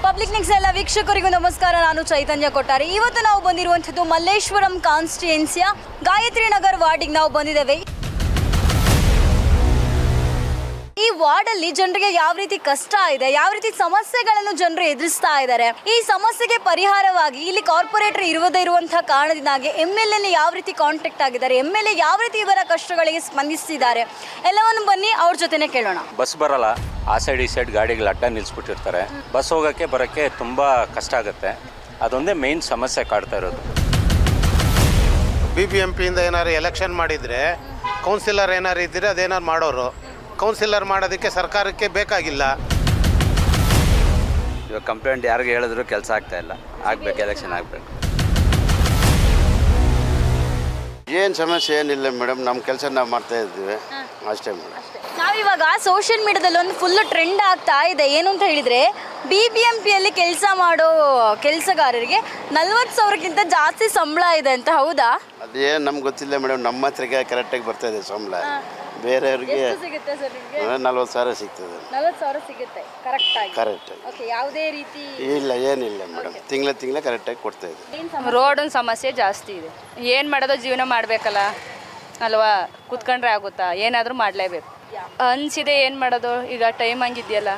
Public next ಎಲ್ಲ ವೀಕ್ಷಕರಿಗೂ ನಮಸ್ಕಾರ. ನಾನು ಚೈತನ್ಯ ಕೊಟ್ಟಾರಿ. ಇವತ್ತು ನಾವು ಬಂದಿರುವಂಥದ್ದು ಮಲ್ಲೇಶ್ವರಂ ಕಾನ್ಸ್ಟಿಟ್ಯೂನ್ಸಿಯ ಗಾಯತ್ರಿ ನಗರ್ ವಾರ್ಡಿಗೆ ನಾವು ಬಂದಿದ್ದೇವೆ. ಈ ವಾರ್ಡಲ್ಲಿ ಜನರಿಗೆ ಯಾವ ರೀತಿ ಕಷ್ಟ ಇದೆ, ಯಾವ ರೀತಿ ಸಮಸ್ಯೆಗಳನ್ನು ಜನರು ಎದುರಿಸ್ತಾ ಇದ್ದಾರೆ, ಈ ಸಮಸ್ಯೆಗೆ ಪರಿಹಾರವಾಗಿ ಇಲ್ಲಿ ಕಾರ್ಪೊರೇಟರ್ ಇರುವುದೇ ಇರುವಂತಹ ಕಾರಣದಿಂದಾಗಿ MLA ಯಾವ ರೀತಿ ಕಾಂಟ್ಯಾಕ್ಟ್ ಆಗಿದ್ದಾರೆ, MLA ಯಾವ ರೀತಿ ಇವರ ಕಷ್ಟಗಳಿಗೆ ಸ್ಪಂದಿಸಿದ್ದಾರೆ, ಎಲ್ಲವನ್ನು ಬನ್ನಿ ಅವ್ರ ಜೊತೆನೆ ಕೇಳೋಣ. ಬಸ್ ಬರಲ್ಲ, ಆ ಸೈಡ್ ಈ ಸೈಡ್ ಗಾಡಿಗಳು ಅಡ್ಡ ನಿಲ್ಲಿಸ್ಬಿಟ್ಟಿರ್ತಾರೆ. ಬಸ್ ಹೋಗೋಕ್ಕೆ ಬರೋಕ್ಕೆ ತುಂಬ ಕಷ್ಟ ಆಗುತ್ತೆ. ಅದೊಂದೇ ಮೇನ್ ಸಮಸ್ಯೆ ಕಾಡ್ತಾ ಇರೋದು. BBMPಯಿಂದ ಏನಾದ್ರು ಎಲೆಕ್ಷನ್ ಮಾಡಿದರೆ ಕೌನ್ಸಿಲರ್ ಏನಾರು ಇದ್ದರೆ ಅದೇನಾರು ಮಾಡೋರು. ಕೌನ್ಸಿಲರ್ ಮಾಡೋದಕ್ಕೆ ಸರ್ಕಾರಕ್ಕೆ ಬೇಕಾಗಿಲ್ಲ. ಇವಾಗ ಕಂಪ್ಲೇಂಟ್ ಯಾರಿಗೆ ಹೇಳಿದ್ರು ಕೆಲಸ ಆಗ್ತಾ ಇಲ್ಲ. ಆಗಬೇಕು, ಎಲೆಕ್ಷನ್ ಆಗಬೇಕು. ಏನು ಸಮಸ್ಯೆ ಏನಿಲ್ಲ ಮೇಡಮ್, ನಮ್ಮ ಕೆಲಸ ನಾವು ಮಾಡ್ತಾ ಇದ್ದೀವಿ ಅಷ್ಟೇ ಮೇಡಮ್. ನಾವಿವಾಗ ಸೋಷಿಯಲ್ ಮೀಡಿಯಾದಲ್ಲಿ ಒಂದು ಫುಲ್ ಟ್ರೆಂಡ್ ಆಗ್ತಾ ಇದೆ. ಏನು ಅಂತ ಹೇಳಿದರೆ BBMPಯಲ್ಲಿ ಕೆಲಸ ಮಾಡೋ ಕೆಲಸಗಾರರಿಗೆ 40,000ಕ್ಕಿಂತ ಜಾಸ್ತಿ ಸಂಬಳ ಇದೆ ಅಂತ. ಹೌದಾ? ಅದೇನು ನಮ್ಗೆ ಗೊತ್ತಿಲ್ಲ ಮೇಡಮ್. ನಮ್ಮ ಹತ್ರಕ್ಕೆ ಕರೆಕ್ಟಾಗಿ ಬರ್ತಾ ಇದೆ ಸಂಬಳ. ಬೇರೆಯವ್ರಿಗೆ 40,000 ಸಿಗ್ತದೆ. 40,000 ಸಿಗುತ್ತೆ ಕರೆಕ್ಟಾಗಿ? ಕರೆಕ್ಟಾಗಿ. ಓಕೆ, ಯಾವುದೇ ರೀತಿ ಇಲ್ಲ, ಏನಿಲ್ಲ ಮೇಡಮ್. ತಿಂಗಳ ಕರೆಕ್ಟಾಗಿ ಕೊಡ್ತಾ ಇದೆ. ರೋಡಿನ ಸಮಸ್ಯೆ ಜಾಸ್ತಿ ಇದೆ. ಏನು ಮಾಡೋದು, ಜೀವನ ಮಾಡಬೇಕಲ್ಲ ಅಲ್ವಾ? ಕೂತ್ಕೊಂಡ್ರೆ ಆಗುತ್ತಾ? ಏನಾದರೂ ಮಾಡಲೇಬೇಕು ಅನಿಸಿದೆ. ಏನು ಮಾಡೋದು, ಈಗ ಟೈಮ್ ಹಂಗಿದೆಯಲ್ಲ.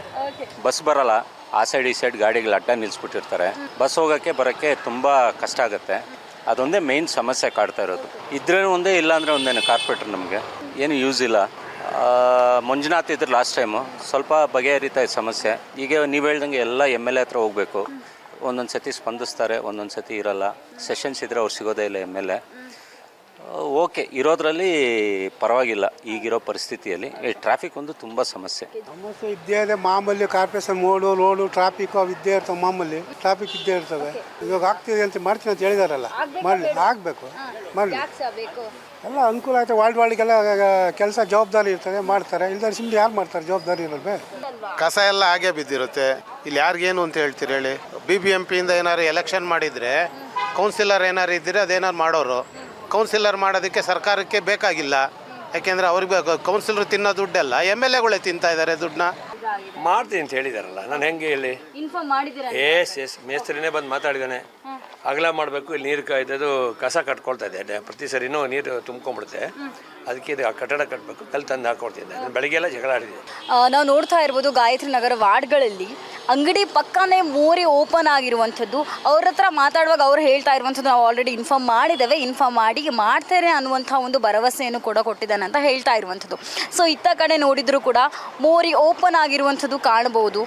ಬಸ್ ಬರಲ್ಲ, ಆ ಸೈಡ್ ಈ ಸೈಡ್ ಗಾಡಿಗಳು ಅಡ್ಡ ನಿಲ್ಲಿಸ್ಬಿಟ್ಟಿರ್ತಾರೆ. ಬಸ್ ಹೋಗೋಕ್ಕೆ ಬರೋಕ್ಕೆ ತುಂಬ ಕಷ್ಟ ಆಗುತ್ತೆ. ಅದೊಂದೇ ಮೇನ್ ಸಮಸ್ಯೆ ಕಾಡ್ತಾ ಇರೋದು. ಇದ್ರೆ ಒಂದೇ, ಇಲ್ಲ ಅಂದರೆ ಒಂದೇನು ಕಾರ್ಪೊರೇಟರ್ ನಮಗೆ ಏನು ಯೂಸ್ ಇಲ್ಲ. ಮಂಜುನಾಥ್ ಇದ್ರೆ ಲಾಸ್ಟ್ ಟೈಮು ಸ್ವಲ್ಪ ಬಗೆಹರಿತಾ ಇದೆ ಸಮಸ್ಯೆ. ಈಗ ನೀವು ಹೇಳ್ದಂಗೆ ಎಲ್ಲ MLA ಹತ್ರ ಹೋಗಬೇಕು. ಒಂದೊಂದು ಸತಿ ಸ್ಪಂದಿಸ್ತಾರೆ, ಒಂದೊಂದು ಸತಿ ಇರೋಲ್ಲ. ಸೆಷನ್ಸ್ ಇದ್ದರೆ ಅವ್ರು ಸಿಗೋದೇ ಇಲ್ಲ MLA. ಓಕೆ, ಇರೋದ್ರಲ್ಲಿ ಪರವಾಗಿಲ್ಲ. ಈಗಿರೋ ಪರಿಸ್ಥಿತಿಯಲ್ಲಿ ಟ್ರಾಫಿಕ್ ಒಂದು ತುಂಬ ಸಮಸ್ಯೆ ಇದ್ದೇ ಇದೆ. ಮಾಮೂಲಿ ಕಾರ್ಪೊರೇಷನ್ ರೋಡು ಟ್ರಾಫಿಕ್ ಅವು ಇದ್ದೇ ಇರ್ತವೆ. ಮಾಮೂಲಿ ಟ್ರಾಫಿಕ್ ಇದ್ದೇ ಇರ್ತವೆ. ಇವಾಗ ಆಗ್ತಿದೆ ಅಂತ ಮಾಡ್ತೀನಿ ಅಂತ ಹೇಳಿದಾರಲ್ಲ, ಮಾಡಲಿ, ಆಗಬೇಕು, ಮಾಡಲಿ. ಎಲ್ಲ ಅನುಕೂಲ ಆಯ್ತು. ವಾರ್ಡ್ಗೆಲ್ಲ ಕೆಲಸ ಜವಾಬ್ದಾರಿ ಇರ್ತದೆ, ಮಾಡ್ತಾರೆ. ಇಲ್ದಾರೆ ಸುಮ್ಮನೆ ಯಾರು ಮಾಡ್ತಾರೆ? ಜವಾಬ್ದಾರಿ ಇರಲ್ವೇ? ಕಸ ಎಲ್ಲ ಹಾಗೆ ಬಿದ್ದಿರುತ್ತೆ. ಇಲ್ಲಿ ಯಾರಿಗೇನು ಅಂತ ಹೇಳ್ತೀರಿ ಹೇಳಿ? BBMPಯಿಂದ ಏನಾದ್ರು ಎಲೆಕ್ಷನ್ ಮಾಡಿದರೆ ಕೌನ್ಸಿಲರ್ ಏನಾರು ಇದ್ದರೆ ಅದೇನಾರು ಮಾಡೋರು. ಕೌನ್ಸಿಲರ್ ಮಾಡೋದಕ್ಕೆ ಸರ್ಕಾರಕ್ಕೆ ಬೇಕಾಗಿಲ್ಲ. ಯಾಕೆಂದರೆ ಅವ್ರಿಗೆ ಕೌನ್ಸಿಲರ್ ತಿನ್ನೋ ದುಡ್ಡೆಲ್ಲ MLAಗಳೇ ತಿಂತಾ ಇದ್ದಾರೆ ದುಡ್ಡನ್ನ. ಮಾಡ್ತೀನಿ ಅಂತ ಹೇಳಿದಾರಲ್ಲ, ನಾನು ಹೆಂಗೆ ಹೇಳಿ? ಎಸ್ ಮೇಸ್ತ್ರಿನೇ ಬಂದು ಮಾತಾಡಿದ್ದಾನೆ. ಅಗಲ ಮಾಡಬೇಕು, ಇಲ್ಲಿ ನೀರು ಇದು ಕಸ ಕಟ್ಕೊಳ್ತಾ ಇದೆ. ಪ್ರತಿ ಸರಿನೂ ನೀರು ತುಂಬ್ಕೊಂಡ್ಬಿಡುತ್ತೆ. ಅದಕ್ಕೆ ಇದು ಕಟ್ಟಡ ಕಟ್ಟಬೇಕು, ಕಲ್ಲು ತಂದು ಹಾಕೊಡ್ತಿದ್ದೆ. ನಾನು ಬೆಳಗ್ಗೆಲ್ಲ ಜಗಳ ಆಡಿದೆ. ನಾವು ನೋಡ್ತಾ ಇರ್ಬೋದು ಗಾಯತ್ರಿ ನಗರ ವಾರ್ಡ್ಗಳಲ್ಲಿ ಅಂಗಡಿ ಪಕ್ಕನೇ ಮೋರಿ ಓಪನ್ ಆಗಿರುವಂಥದ್ದು. ಅವ್ರ ಹತ್ರ ಮಾತಾಡುವಾಗ ಅವ್ರು ಹೇಳ್ತಾ ಇರುವಂಥದ್ದು ನಾವು ಆಲ್ರೆಡಿ ಇನ್ಫಾರ್ಮ್ ಮಾಡಿದ್ದೇವೆ, ಇನ್ಫಾರ್ಮ್ ಮಾಡಿ ಮಾಡ್ತಾರೆ ಅನ್ನುವಂಥ ಒಂದು ಭರವಸೆಯನ್ನು ಕೂಡ ಕೊಟ್ಟಿದ್ದಾನೆ ಅಂತ ಹೇಳ್ತಾ ಇರುವಂಥದ್ದು. ಸೊ ಇತ್ತ ಕಡೆ ನೋಡಿದರೂ ಕೂಡ ಮೋರಿ ಓಪನ್ ಆಗಿರುವಂಥದ್ದು ಕಾಣಬಹುದು.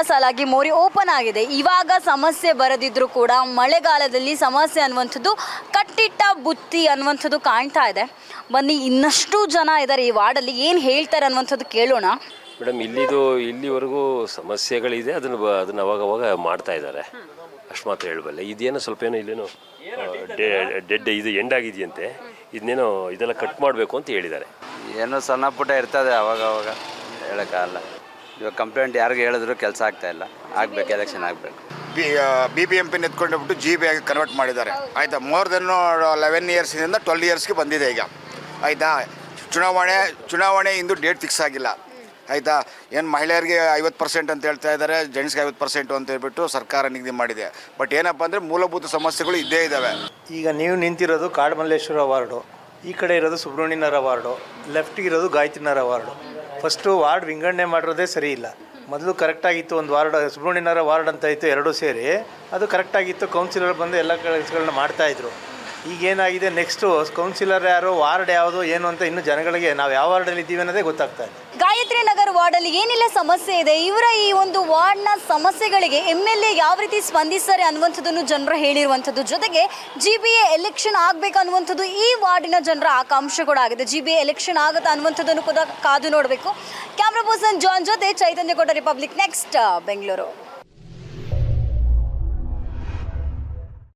ಸಲಾಗಿ ಮೋರಿ ಓಪನ್ ಆಗಿದೆ. ಇವಾಗ ಸಮಸ್ಯೆ ಬರದಿದ್ದರೂ ಕೂಡ ಮಳೆಗಾಲದಲ್ಲಿ ಸಮಸ್ಯೆ ಅನ್ನುವಂಥದ್ದು ಕಟ್ಟಿಟ್ಟ ಬುತ್ತಿ ಅನ್ನುವಂಥದ್ದು ಕಾಣ್ತಾ ಇದೆ. ಬನ್ನಿ, ಇನ್ನಷ್ಟು ಜನ ಇದ್ದಾರೆ ಈ ವಾರ್ಡಲ್ಲಿ, ಏನು ಹೇಳ್ತಾರೆ ಅನ್ನುವಂಥದ್ದು ಕೇಳೋಣ. ಮೇಡಮ್, ಇಲ್ಲಿವರೆಗೂ ಸಮಸ್ಯೆಗಳಿದೆ. ಅದನ್ನು ಅವಾಗ ಮಾಡ್ತಾ ಇದ್ದಾರೆ, ಅಷ್ಟು ಮಾತ್ರ ಹೇಳಬಲ್ಲೆ. ಇದೇನೋ ಸ್ವಲ್ಪ ಏನೋ ಇಲ್ಲೇನೋ ಡೆಡ್ ಇದು ಎಂಡ್ ಆಗಿದೆಯಂತೆ. ಇದನ್ನೇನೋ ಇದೆಲ್ಲ ಕಟ್ ಮಾಡಬೇಕು ಅಂತ ಹೇಳಿದ್ದಾರೆ. ಏನೋ ಸಣ್ಣ ಪುಟ್ಟ ಇರ್ತದೆ, ಅವಾಗ ಹೇಳೋಕ್ಕಾಗಲ್ಲ. ಇವಾಗ ಕಂಪ್ಲೇಂಟ್ ಯಾರಿಗೆ ಹೇಳಿದ್ರು ಕೆಲಸ ಆಗ್ತಾ ಇಲ್ಲ. ಆಗಬೇಕು, ಎಲೆಕ್ಷನ್ ಆಗಬೇಕು. BBMP ಎತ್ಕೊಂಡೋಗ್ಬಿಟ್ಟು GB ಆಗಿ ಕನ್ವರ್ಟ್ ಮಾಡಿದ್ದಾರೆ. ಆಯಿತಾ? ಮೋರ್ ದೆನ್ 11 ಇಯರ್ಸಿಂದ 12 ಇಯರ್ಸ್ಗೆ ಬಂದಿದೆ ಈಗ. ಆಯಿತಾ? ಚುನಾವಣೆ ಇಂದು ಡೇಟ್ ಫಿಕ್ಸ್ ಆಗಿಲ್ಲ. ಆಯಿತಾ? ಏನು ಮಹಿಳೆಯರಿಗೆ 50% ಅಂತ ಹೇಳ್ತಾ ಇದ್ದಾರೆ, ಜೆಂಟ್ಸ್ಗೆ 50% ಅಂತ ಹೇಳ್ಬಿಟ್ಟು ಸರ್ಕಾರ ನಿಗದಿ ಮಾಡಿದೆ. ಬಟ್ ಏನಪ್ಪ ಅಂದರೆ ಮೂಲಭೂತ ಸಮಸ್ಯೆಗಳು ಇದ್ದೇ ಇದ್ದಾವೆ. ಈಗ ನೀವು ನಿಂತಿರೋದು ಕಾಡುಮಲ್ಲೇಶ್ವರ ವಾರ್ಡು, ಈ ಕಡೆ ಇರೋದು Subramanyanagar ward, ಲೆಫ್ಟಿಗಿರೋದು Gayatrinagar ward. First ward ವಿಂಗಡಣೆ ಮಾಡಿರೋದೇ ಸರಿ ಇಲ್ಲ. ಮೊದಲು ಕರೆಕ್ಟಾಗಿತ್ತು. ಒಂದು ವಾರ್ಡ್ ಸುಬ್ರಹ್ಮಣ್ಯನಗರ ವಾರ್ಡ್ ಅಂತ ಇತ್ತು, ಎರಡೂ ಸೇರಿ ಅದು ಕರೆಕ್ಟಾಗಿತ್ತು. ಕೌನ್ಸಿಲರ್ ಬಂದು ಎಲ್ಲ ಕೆಲಸಗಳನ್ನ ಮಾಡ್ತಾಯಿದ್ರು. ಈಗೇನಾಗಿದೆ, ನೆಕ್ಸ್ಟು ಕೌನ್ಸಿಲರ್ ಯಾರು, ವಾರ್ಡ್ ಯಾವುದು, ಏನು ಅಂತ ಇನ್ನೂ ಜನಗಳಿಗೆ ನಾವು ಯಾವ ವಾರ್ಡಲ್ಲಿ ಇದ್ದೀವಿ ಅನ್ನೋದೇ ಗೊತ್ತಾಗ್ತಾ ಇದೆ. ಗಾಯತ್ರಿ ನಗರ್ ವಾರ್ಡಲ್ಲಿ ಏನೆಲ್ಲ ಸಮಸ್ಯೆ ಇದೆ, ಇವರ ಈ ಒಂದು ವಾರ್ಡ್ನ ಸಮಸ್ಯೆಗಳಿಗೆ MLA ಯಾವ ರೀತಿ ಸ್ಪಂದಿಸ್ತಾರೆ ಅನ್ನುವಂಥದ್ದನ್ನು ಜನರು ಹೇಳಿರುವಂಥದ್ದು. ಜೊತೆಗೆ GBA ಎಲೆಕ್ಷನ್ ಆಗಬೇಕು ಅನ್ನುವಂಥದ್ದು ಈ ವಾರ್ಡಿನ ಜನರ ಆಕಾಂಕ್ಷೆ ಕೂಡ ಆಗಿದೆ. GBA ಎಲೆಕ್ಷನ್ ಆಗುತ್ತೆ ಅನ್ನುವಂಥದ್ದನ್ನು ಕೂಡ ಕಾದು ನೋಡಬೇಕು. ಕ್ಯಾಮ್ರಾ ಪರ್ಸನ್ ಜಾನ್ ಜೊತೆ ಚೈತನ್ಯ ಕೊಟ್ಟ, ರಿಪಬ್ಲಿಕ್ ನೆಕ್ಸ್ಟ್, ಬೆಂಗಳೂರು.